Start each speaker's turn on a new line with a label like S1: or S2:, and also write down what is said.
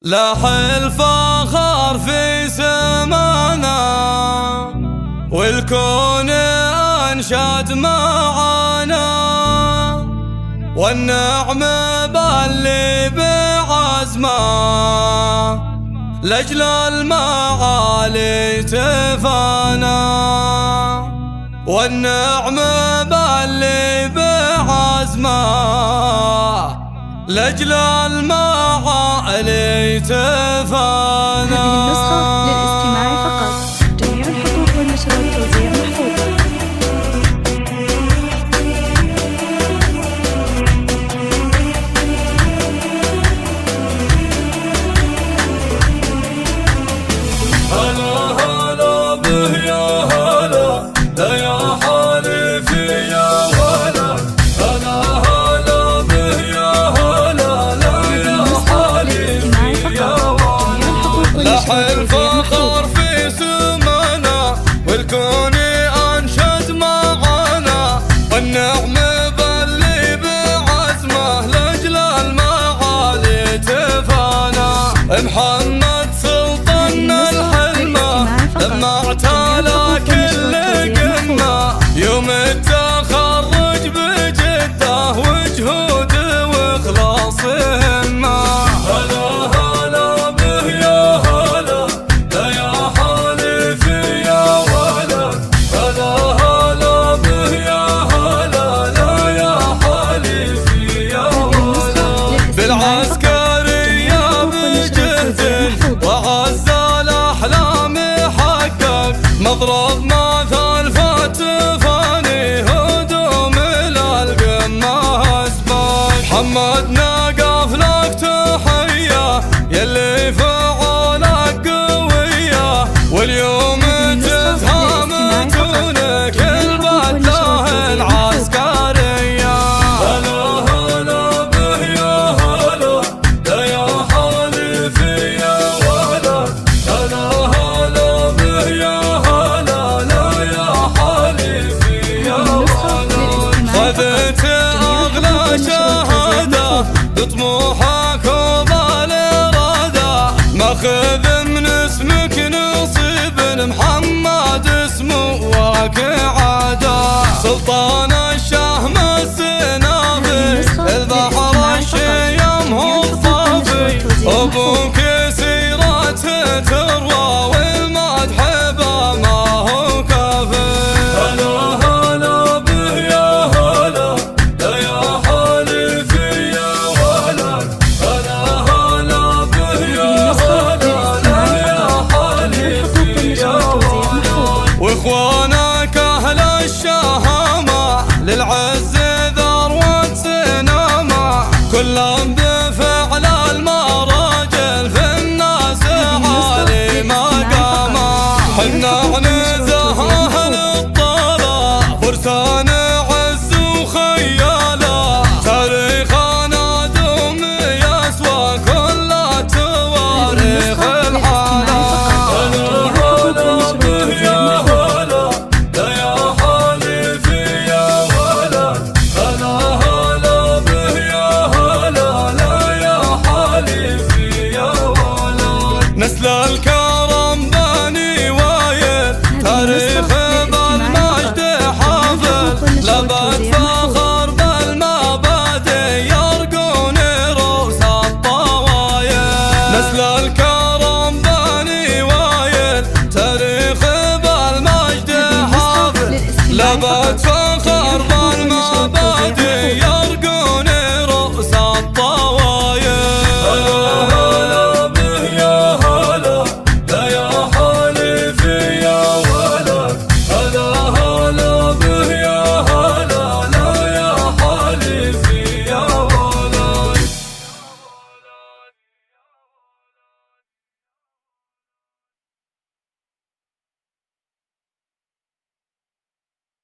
S1: لاح الفخر في سمانا والكون أنشد معانا، والنعم باللي بعزمه لأجل المعالي تفانا، والنعم باللي بعزمه لأجل المعالي تفانا.
S2: هذه النسخة للاستماع فقط، جميع الحقوق والنشر والتوزيع محفوظة.
S1: هلا هلا به يا هلا، لا يا حالفي يا ولا، هلا هلا به يا هلا، لا يا حالفي يا ولا. لاح الفخر في سمانا والكون أنشد معانا، والنعم باللي بعزمه لأجل المعالي تفانا. محمد سلطان الحلمة لما اعتلى كل قمة، يوم التخرج بجده وجهود واخلاص همة. هلا هلا به يا هلا، لا يا حالفي يا ولا، هلا هلا به يا هلا، لا يا حالفي يا ولا. بالعسكرية بجهد وعز الأحلام حقق، مضرب مثل فتفاني هدوم للقمة أسبق. محمد نقف لك تحية يلي فعولك قوية، واليوم تفهمتونك البدلة العسكرية. هلا هلا به يا هلا، لا يا حالفي يا ولا، هلا هلا به يا هلا، لا يا حالفي يا ولا. خذت أغلى شهادة بطموحك وبالإرادة، ماخذ من اسمك نصيب محمد اسمه وكعادة. سلطان الشهم السنابي البحر الشيم هو الصافي، أبوك